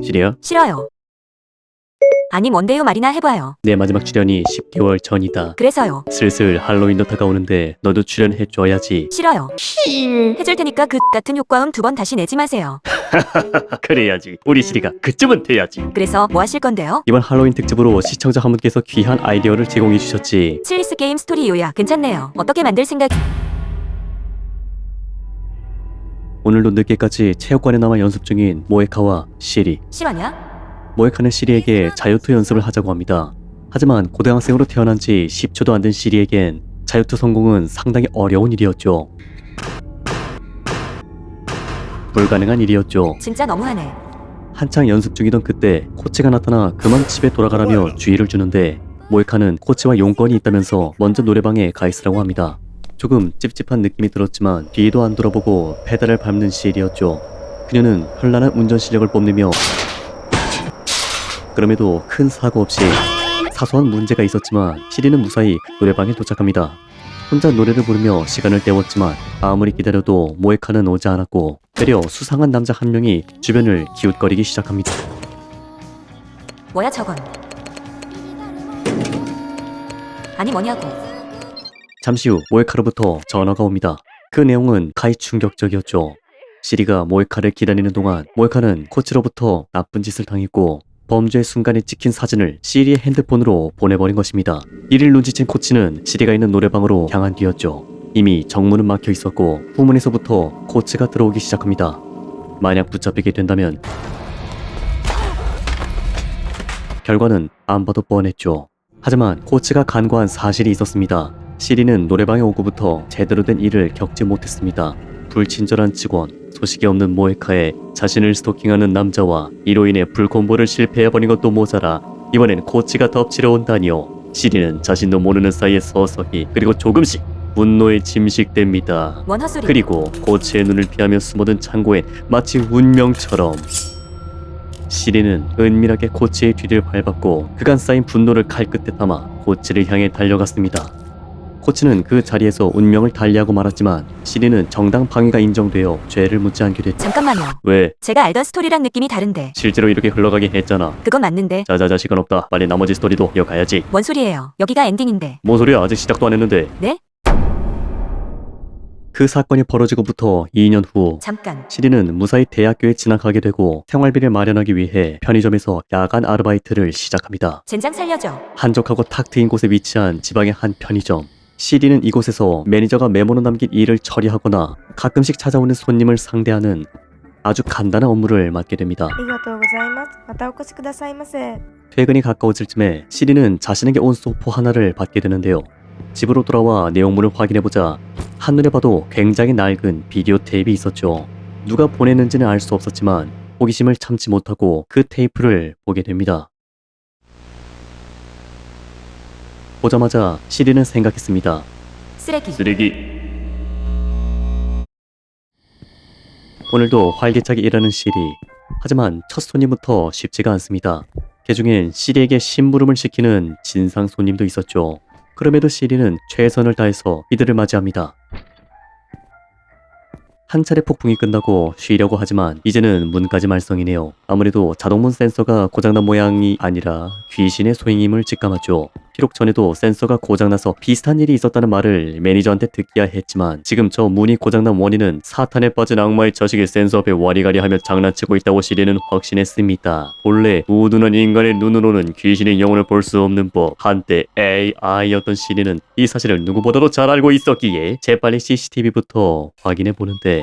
시리야? 싫어요. 아니 뭔데요 말이나 해봐요. 내 마지막 출연이 10개월 전이다. 그래서요. 슬슬 할로윈도 다가오는데 너도 출연해줘야지. 싫어요. 해줄 테니까 그 같은 효과음 2번 다시 내지 마세요. 그래야지. 우리 시리가 그쯤은 돼야지. 그래서 뭐 하실 건데요? 이번 할로윈 특집으로 시청자 한 분께서 귀한 아이디어를 제공해 주셨지. 칠리스 게임 스토리 요약 괜찮네요. 어떻게 만들 생각? 오늘도 늦게까지 체육관에 남아 연습 중인 모에카와 시리. 실화냐? 모에카는 시리에게 자유투 연습을 하자고 합니다. 하지만 고등학생으로 태어난 지 10초도 안 된 시리에겐 자유투 성공은 상당히 어려운 일이었죠. 불가능한 일이었죠. 진짜 너무하네. 한창 연습 중이던 그때 코치가 나타나 그만 집에 돌아가라며 주의를 주는데 모에카는 코치와 용건이 있다면서 먼저 노래방에 가 있으라고 합니다. 조금 찝찝한 느낌이 들었지만 뒤도 안 돌아보고 페달을 밟는 시리였죠. 그녀는 현란한 운전 실력을 뽐내며 그럼에도 큰 사고 없이 사소한 문제가 있었지만 시리는 무사히 노래방에 도착합니다. 혼자 노래를 부르며 시간을 때웠지만 아무리 기다려도 모에카는 오지 않았고 되려 수상한 남자 한 명이 주변을 기웃거리기 시작합니다. 뭐야 저건? 아니 뭐냐고. 잠시 후 모에카로부터 전화가 옵니다. 그 내용은 가히 충격적이었죠. 시리가 모에카를 기다리는 동안 모에카는 코치로부터 나쁜 짓을 당했고 범죄의 순간에 찍힌 사진을 시리의 핸드폰으로 보내버린 것입니다. 이를 눈치챈 코치는 시리가 있는 노래방으로 향한 뒤였죠. 이미 정문은 막혀 있었고 후문에서부터 코치가 들어오기 시작합니다. 만약 붙잡히게 된다면 결과는 안 봐도 뻔했죠. 하지만 코치가 간과한 사실이 있었습니다. 시리는 노래방에 오고부터 제대로 된 일을 겪지 못했습니다. 불친절한 직원, 소식이 없는 모에카에 자신을 스토킹하는 남자와 이로 인해 불콤보를 실패해버린 것도 모자라 이번엔 코치가 덮치러 온다니요. 시리는 자신도 모르는 사이에 서서히 그리고 조금씩 분노에 침식됩니다. 뭔 헛소리. 그리고 코치의 눈을 피하며 숨어든 창고에 마치 운명처럼 시리는 은밀하게 코치의 뒤를 밟았고 그간 쌓인 분노를 칼끝에 담아 코치를 향해 달려갔습니다. 코치는 그 자리에서 운명을 달리하고 말았지만 시리는 정당 방위가 인정되어 죄를 묻지 않게 됐죠. 잠깐만요. 왜? 제가 알던 스토리랑 느낌이 다른데. 실제로 이렇게 흘러가게 했잖아. 그건 맞는데. 자자자 시간 없다. 빨리 나머지 스토리도 이어가야지. 뭔 소리예요? 여기가 엔딩인데. 뭔 소리야? 아직 시작도 안 했는데. 네? 그 사건이 벌어지고부터 2년 후 잠깐. 시리는 무사히 대학교에 진학하게 되고 생활비를 마련하기 위해 편의점에서 야간 아르바이트를 시작합니다. 젠장 살려줘. 한적하고 탁 트인 곳에 위치한 지방의 한 편의점. 시리는 이곳에서 매니저가 메모로 남긴 일을 처리하거나 가끔씩 찾아오는 손님을 상대하는 아주 간단한 업무를 맡게 됩니다. ありがとうございます。またお越しくださいませ。 퇴근이 가까워질 쯤에 시리는 자신에게 온 소포 하나를 받게 되는데요. 집으로 돌아와 내용물을 확인해보자 한눈에 봐도 굉장히 낡은 비디오 테이프가 있었죠. 누가 보냈는지는 알 수 없었지만 호기심을 참지 못하고 그 테이프를 보게 됩니다. 보자마자 시리는 생각했습니다. 쓰레기. 오늘도 활기차게 일하는 시리. 하지만 첫 손님부터 쉽지가 않습니다. 그중엔 시리에게 심부름을 시키는 진상 손님도 있었죠. 그럼에도 시리는 최선을 다해서 이들을 맞이합니다. 한 차례 폭풍이 끝나고 쉬려고 하지만 이제는 문까지 말썽이네요. 아무래도 자동문 센서가 고장난 모양이 아니라 귀신의 소행임을 직감하죠. 비록 전에도 센서가 고장나서 비슷한 일이 있었다는 말을 매니저한테 듣기야 했지만 지금 저 문이 고장난 원인은 사탄에 빠진 악마의 자식이 센서 앞에 와리가리하며 장난치고 있다고 시리는 확신했습니다. 본래 우둔한 인간의 눈으로는 귀신의 영혼을 볼 수 없는 법. 한때 AI였던 시리는 이 사실을 누구보다도 잘 알고 있었기에 재빨리 CCTV부터 확인해 보는데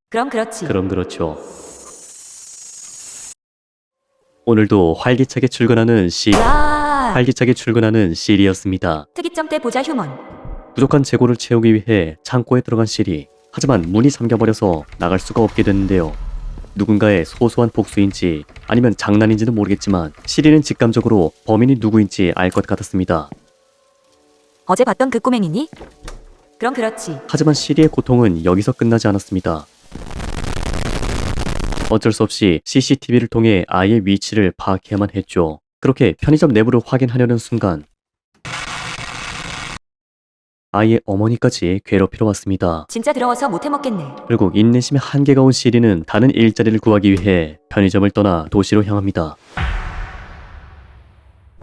그럼 그렇지. 그럼 그렇죠. 오늘도 활기차게 출근하는 와. 활기차게 출근하는 시리였습니다. 특이점 때 보자 휴먼. 부족한 재고를 채우기 위해 창고에 들어간 시리. 하지만 문이 잠겨버려서 나갈 수가 없게 됐는데요. 누군가의 소소한 복수인지 아니면 장난인지는 모르겠지만 시리는 직감적으로 범인이 누구인지 알 것 같았습니다. 어제 봤던 그 꼬맹이니? 그럼 그렇지. 하지만 시리의 고통은 여기서 끝나지 않았습니다. 어쩔 수 없이 CCTV를 통해 아이의 위치를 파악해야만 했죠. 그렇게 편의점 내부를 확인하려는 순간 아이의 어머니까지 괴롭히러 왔습니다. 진짜 더러워서 못 해먹겠네. 결국 인내심의 한계가 온 시리는 다른 일자리를 구하기 위해 편의점을 떠나 도시로 향합니다.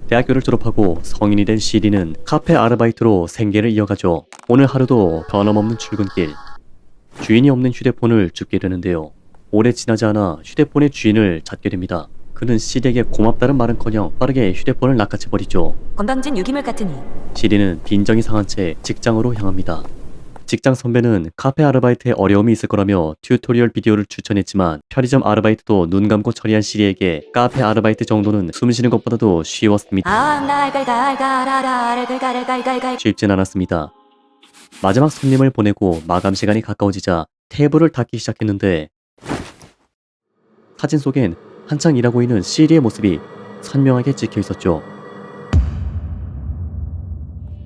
대학교를 졸업하고 성인이 된 시리는 카페 아르바이트로 생계를 이어가죠. 오늘 하루도 변함없는 출근길. 주인이 없는 휴대폰을 줍게 되는데요. 오래 지나지 않아 휴대폰의 주인을 찾게 됩니다. 그는 시리에게 고맙다는 말은커녕 빠르게 휴대폰을 낚아채버리죠. 건방진 유기물 같으니. 시리는 빈정이 상한 채 직장으로 향합니다. 직장 선배는 카페 아르바이트에 어려움이 있을 거라며 튜토리얼 비디오를 추천했지만 편의점 아르바이트도 눈 감고 처리한 시리에게 카페 아르바이트 정도는 숨쉬는 것보다도 쉬웠습니다. 쉽진 않았습니다. 마지막 손님을 보내고 마감 시간이 가까워지자 테이블을 닦기 시작했는데 사진 속엔 한창 일하고 있는 시리의 모습이 선명하게 찍혀 있었죠.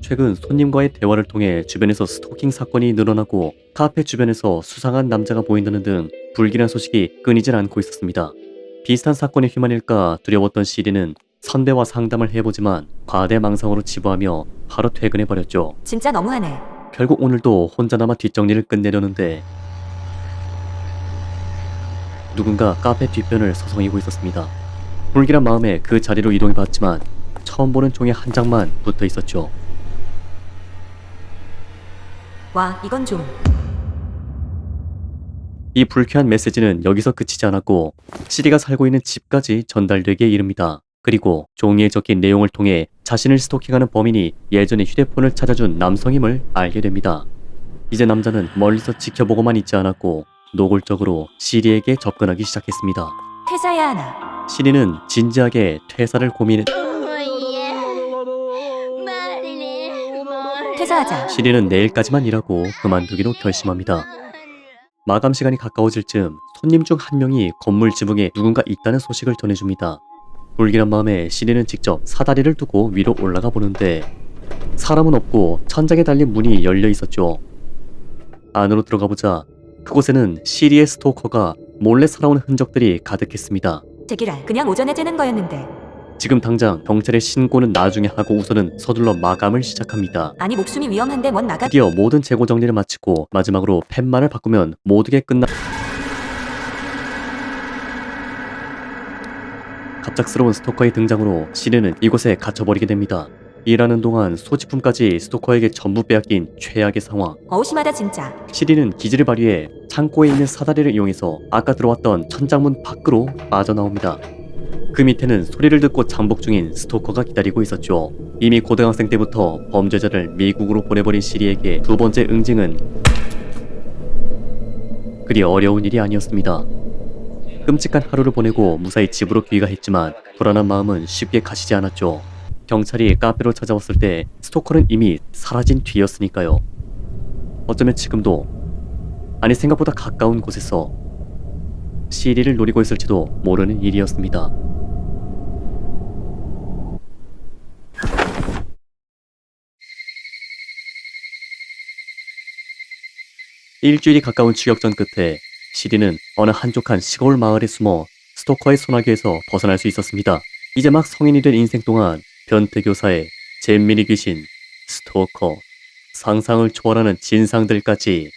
최근 손님과의 대화를 통해 주변에서 스토킹 사건이 늘어나고 카페 주변에서 수상한 남자가 보인다는 등 불길한 소식이 끊이질 않고 있었습니다. 비슷한 사건에 휘말릴까 두려웠던 시리는 선배와 상담을 해보지만 과대망상으로 지부하며 바로 퇴근해버렸죠. 진짜 너무하네. 결국 오늘도 혼자 남아 뒷정리를 끝내려는데 누군가 카페 뒷변을 서성이고 있었습니다. 불길한 마음에 그 자리로 이동해봤지만 처음 보는 종이 한 장만 붙어 있었죠. 와, 이건 좀. 이 불쾌한 메시지는 여기서 그치지 않았고 시리가 살고 있는 집까지 전달되기에 이릅니다. 그리고 종이에 적힌 내용을 통해 자신을 스토킹하는 범인이 예전에 휴대폰을 찾아준 남성임을 알게 됩니다. 이제 남자는 멀리서 지켜보고만 있지 않았고 노골적으로 시리에게 접근하기 시작했습니다. 퇴사해야 하나. 시리는 진지하게 퇴사를 고민해 퇴사하자. 시리는 내일까지만 일하고 그만두기로 결심합니다. 마감 시간이 가까워질 즈음 손님 중 한 명이 건물 지붕에 누군가 있다는 소식을 전해줍니다. 불길한 마음에 시리는 직접 사다리를 두고 위로 올라가 보는데 사람은 없고 천장에 달린 문이 열려 있었죠. 안으로 들어가 보자 그곳에는 시리의 스토커가 몰래 살아온 흔적들이 가득했습니다. 제기랄, 그냥 오전에 째는 거였는데. 지금 당장 경찰에 신고는 나중에 하고 우선은 서둘러 마감을 시작합니다. 아니, 목숨이 위험한데 뭔 나가. 드디어 모든 재고 정리를 마치고 마지막으로 팻말을 바꾸면 모두게 끝나. 갑작스러운 스토커의 등장으로 시리는 이곳에 갇혀버리게 됩니다. 일하는 동안 소지품까지 스토커에게 전부 빼앗긴 최악의 상황. 어우, 심하다 진짜. 시리는 기지를 발휘해 창고에 있는 사다리를 이용해서 아까 들어왔던 천장문 밖으로 빠져나옵니다. 그 밑에는 소리를 듣고 잠복 중인 스토커가 기다리고 있었죠. 이미 고등학생 때부터 범죄자를 미국으로 보내버린 시리에게 두 번째 응징은 그리 어려운 일이 아니었습니다. 끔찍한 하루를 보내고 무사히 집으로 귀가했지만 불안한 마음은 쉽게 가시지 않았죠. 경찰이 카페로 찾아왔을 때 스토커는 이미 사라진 뒤였으니까요. 어쩌면 지금도, 아니 생각보다 가까운 곳에서 시리를 노리고 있을지도 모르는 일이었습니다. 일주일이 가까운 추격전 끝에 시리는 어느 한적한 시골 마을에 숨어 스토커의 소나기에서 벗어날 수 있었습니다. 이제 막 성인이 된 인생 동안 변태교사의 잼민이 귀신, 스토커, 상상을 초월하는 진상들까지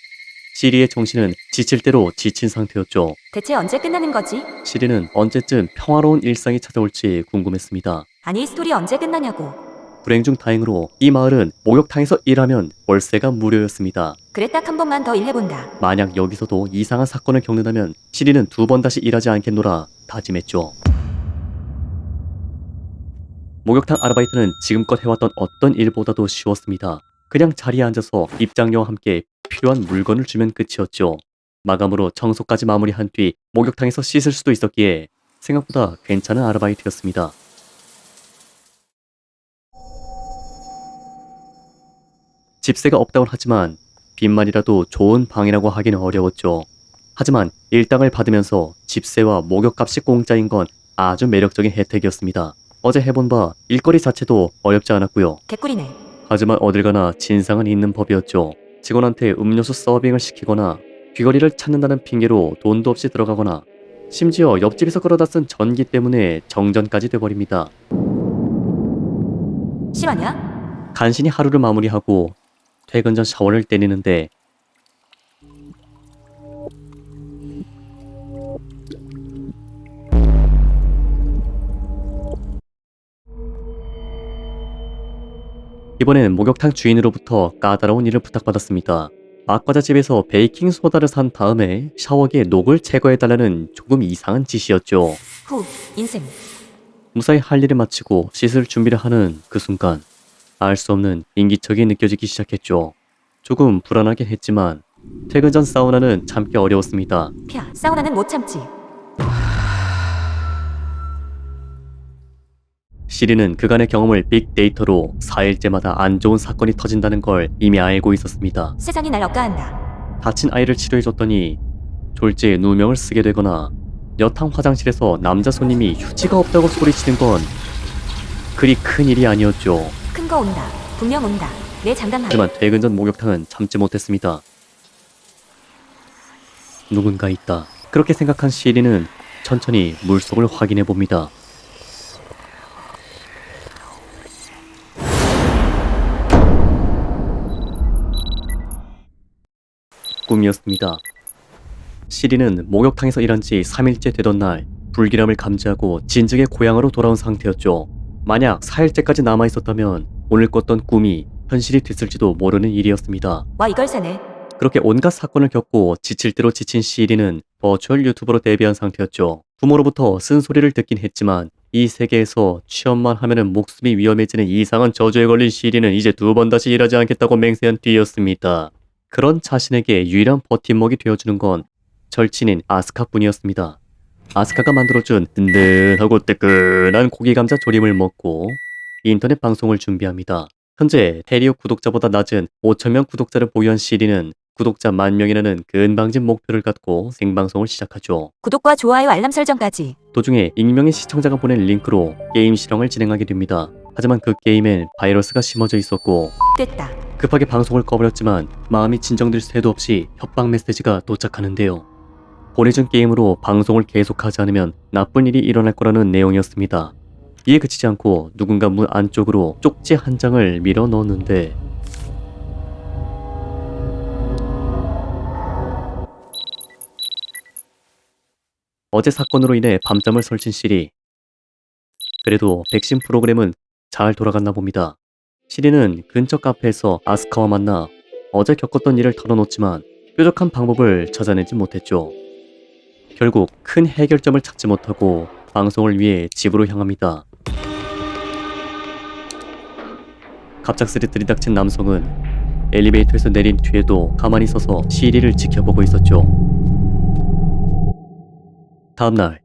시리의 정신은 지칠 대로 지친 상태였죠. 대체 언제 끝나는 거지? 시리는 언제쯤 평화로운 일상이 찾아올지 궁금했습니다. 아니, 이 스토리 언제 끝나냐고. 불행 중 다행으로 이 마을은 목욕탕에서 일하면 월세가 무료였습니다. 그래, 딱 한 번만 더 일해본다. 만약 여기서도 이상한 사건을 겪는다면 시리는 두 번 다시 일하지 않겠노라 다짐했죠. 목욕탕 아르바이트는 지금껏 해왔던 어떤 일보다도 쉬웠습니다. 그냥 자리에 앉아서 입장료와 함께 필요한 물건을 주면 끝이었죠. 마감으로 청소까지 마무리한 뒤 목욕탕에서 씻을 수도 있었기에 생각보다 괜찮은 아르바이트였습니다. 집세가 없다곤 하지만 빈말이라도 좋은 방이라고 하기는 어려웠죠. 하지만 일당을 받으면서 집세와 목욕값이 공짜인 건 아주 매력적인 혜택이었습니다. 어제 해본 바 일거리 자체도 어렵지 않았고요. 개꿀이네. 하지만 어딜 가나 진상은 있는 법이었죠. 직원한테 음료수 서빙을 시키거나 귀걸이를 찾는다는 핑계로 돈도 없이 들어가거나 심지어 옆집에서 끌어다 쓴 전기 때문에 정전까지 돼버립니다. 실화냐? 간신히 하루를 마무리하고 퇴근 전 샤워를 때리는데 이번엔 목욕탕 주인으로부터 까다로운 일을 부탁받았습니다. 막과자집에서 베이킹 소다를 산 다음에 샤워기에 녹을 제거해달라는 조금 이상한 짓이었죠. 후, 인생. 무사히 할 일을 마치고 씻을 준비를 하는 그 순간 알 수 없는 인기척이 느껴지기 시작했죠. 조금 불안하긴 했지만 퇴근 전 사우나는 참기 어려웠습니다. 펴, 사우나는 못 참지. 시리는 그간의 경험을 빅데이터로 4일째마다 안 좋은 사건이 터진다는 걸 이미 알고 있었습니다. 세상이 날 억까한다. 다친 아이를 치료해줬더니 졸지에 누명을 쓰게 되거나 여탕 화장실에서 남자 손님이 휴지가 없다고 소리치는 건 그리 큰 일이 아니었죠. 큰 거 온다. 분명 온다. 내 장담하에. 하지만 퇴근 전 목욕탕은 참지 못했습니다. 누군가 있다. 그렇게 생각한 시리는 천천히 물속을 확인해 봅니다. 꿈이었습니다. 시리는 목욕탕에서 일한 지 3일째 되던 날 불길함을 감지하고 진즉의 고향으로 돌아온 상태였죠. 만약 4일째까지 남아있었다면 오늘 꿨던 꿈이 현실이 됐을지도 모르는 일이었습니다. 와, 이걸 사네. 그렇게 온갖 사건을 겪고 지칠 대로 지친 시리는 버추얼 유튜버로 데뷔한 상태였죠. 부모로부터 쓴소리를 듣긴 했지만 이 세계에서 취업만 하면은 목숨이 위험해지는 이상한 저주에 걸린 시리는 이제 2번 다시 일하지 않겠다고 맹세한 뒤였습니다. 그런 자신에게 유일한 버팀목이 되어주는 건 절친인 아스카뿐이었습니다. 아스카가 만들어준 든든하고 뜨끈한 고기감자 조림을 먹고 인터넷 방송을 준비합니다. 현재 테리오 구독자보다 낮은 5,000명 구독자를 보유한 시리는 구독자 10,000명이라는 근방진 목표를 갖고 생방송을 시작하죠. 구독과 좋아요 알람 설정까지. 도중에 익명의 시청자가 보낸 링크로 게임 실황을 진행하게 됩니다. 하지만 그 게임엔 바이러스가 심어져 있었고 됐다. 급하게 방송을 꺼버렸지만 마음이 진정될 새도 없이 협박 메시지가 도착하는데요. 보내준 게임으로 방송을 계속하지 않으면 나쁜 일이 일어날 거라는 내용이었습니다. 이에 그치지 않고 누군가 문 안쪽으로 쪽지 한 장을 밀어 넣었는데 어제 사건으로 인해 밤잠을 설친 시리. 그래도 백신 프로그램은 잘 돌아갔나 봅니다. 시리는 근처 카페에서 아스카와 만나 어제 겪었던 일을 털어놓지만 뾰족한 방법을 찾아내지 못했죠. 결국 큰 해결점을 찾지 못하고 방송을 위해 집으로 향합니다. 갑작스레 들이닥친 남성은 엘리베이터에서 내린 뒤에도 가만히 서서 시리를 지켜보고 있었죠. 다음날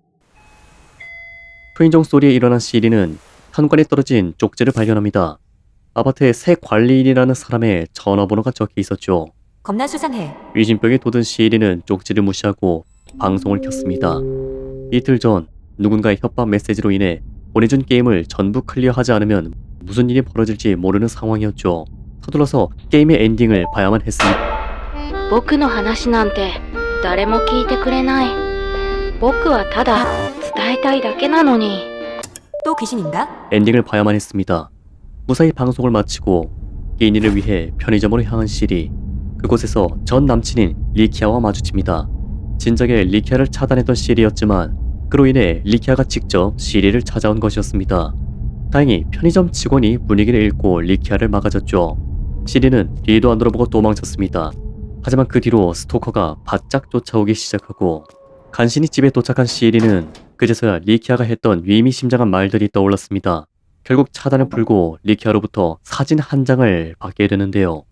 초인종 소리에 일어난 시리는 현관에 떨어진 쪽지를 발견합니다. 아파트에 새 관리인이라는 사람의 전화번호가 적혀 있었죠. 겁나 수상해. 위진병에 돋은 시리는 쪽지를 무시하고 방송을 켰습니다. 이틀 전 누군가의 협박 메시지로 인해 보내준 게임을 전부 클리어하지 않으면 무슨 일이 벌어질지 모르는 상황이었죠. 서둘러서 게임의 엔딩을 봐야만 했습니다. 僕の話なんて誰も聞いてくれない。僕はただ伝えたいだけなのに。 또 귀신인가? 엔딩을 봐야만 했습니다. 무사히 방송을 마치고 게인이를 위해 편의점으로 향한 시리. 그곳에서 전 남친인 리키아와 마주칩니다. 진작에 리키아를 차단했던 시리였지만 그로 인해 리키아가 직접 시리를 찾아온 것이었습니다. 다행히 편의점 직원이 분위기를 읽고 리키아를 막아줬죠. 시리는 뒤도 안 돌아보고 도망쳤습니다. 하지만 그 뒤로 스토커가 바짝 쫓아오기 시작하고 간신히 집에 도착한 시리는 그제서야 리키아가 했던 위미심장한 말들이 떠올랐습니다. 결국 차단을 풀고 리키아로부터 사진 한 장을 받게 되는데요.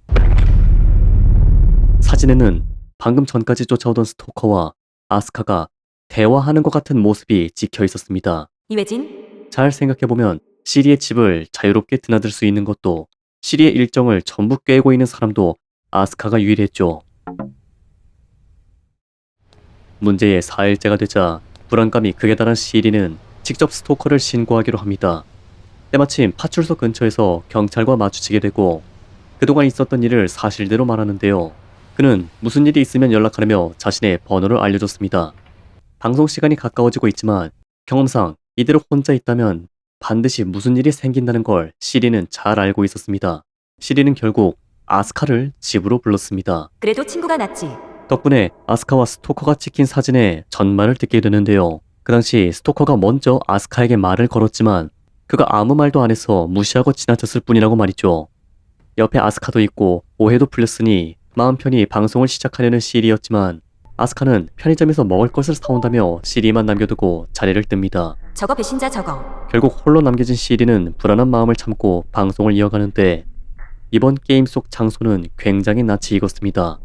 사진에는 방금 전까지 쫓아오던 스토커와 아스카가 대화하는 것 같은 모습이 찍혀 있었습니다. 이회진? 잘 생각해보면 시리의 집을 자유롭게 드나들 수 있는 것도 시리의 일정을 전부 꿰고 있는 사람도 아스카가 유일했죠. 문제의 4일째가 되자 불안감이 극에 달한 시리는 직접 스토커를 신고하기로 합니다. 때마침 파출소 근처에서 경찰과 마주치게 되고 그동안 있었던 일을 사실대로 말하는데요. 그는 무슨 일이 있으면 연락하려며 자신의 번호를 알려줬습니다. 방송 시간이 가까워지고 있지만 경험상 이대로 혼자 있다면 반드시 무슨 일이 생긴다는 걸 시리는 잘 알고 있었습니다. 시리는 결국 아스카를 집으로 불렀습니다. 그래도 친구가 낫지. 덕분에 아스카와 스토커가 찍힌 사진의 전말을 듣게 되는데요. 그 당시 스토커가 먼저 아스카에게 말을 걸었지만 그가 아무 말도 안 해서 무시하고 지나쳤을 뿐이라고 말이죠. 옆에 아스카도 있고 오해도 풀렸으니 마음 편히 방송을 시작하려는 시리였지만 아스카는 편의점에서 먹을 것을 사온다며 시리만 남겨두고 자리를 뜹니다. 저거 배신자 저거. 결국 홀로 남겨진 시리는 불안한 마음을 참고 방송을 이어가는데 이번 게임 속 장소는 굉장히 낯이 익었습니다.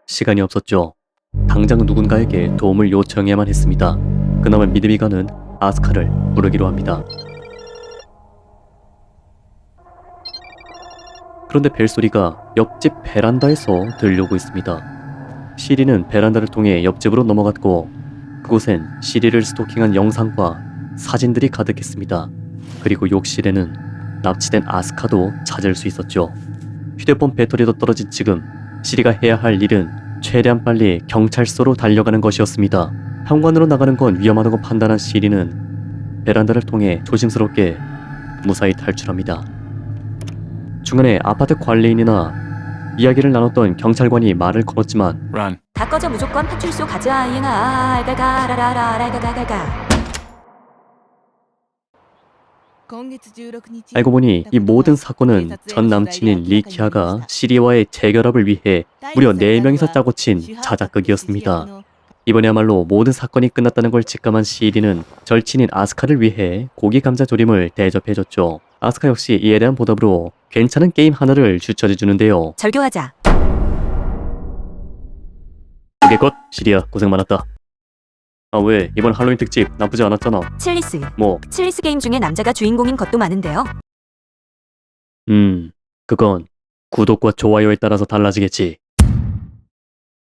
시간이 없었죠. 당장 누군가에게 도움을 요청해야만 했습니다. 그나마 믿음이 가는 아스카를 부르기로 합니다. 그런데 벨소리가 옆집 베란다에서 들려오고 있습니다. 시리는 베란다를 통해 옆집으로 넘어갔고 그곳엔 시리를 스토킹한 영상과 사진들이 가득했습니다. 그리고 욕실에는 납치된 아스카도 찾을 수 있었죠. 휴대폰 배터리도 떨어진 지금 시리가 해야 할 일은 최대한 빨리 경찰서로 달려가는 것이었습니다. 현관으로 나가는 건 위험하다고 판단한 시리는 베란다를 통해 조심스럽게 무사히 탈출합니다. 중간에 아파트 관리인이나 이야기를 나눴던 경찰관이 말을 걸었지만 Run. 다 꺼져 무조건 파출소 가자 이행아 알가가라라라라가가가가. 알고 보니 이 모든 사건은 전 남친인 리키아가 시리와의 재결합을 위해 무려 4명이서 짜고 친 자작극이었습니다. 이번에야말로 모든 사건이 끝났다는 걸 직감한 시리는 절친인 아스카를 위해 고기 감자 조림을 대접해줬죠. 아스카 역시 이에 대한 보답으로 괜찮은 게임 하나를 추천해주는데요. 절교하자. 그게 곧 시리야 고생 많았다. 아 왜 이번 할로윈 특집 나쁘지 않았잖아. 칠리스. 뭐 칠리스 게임 중에 남자가 주인공인 것도 많은데요. 그건 구독과 좋아요에 따라서 달라지겠지.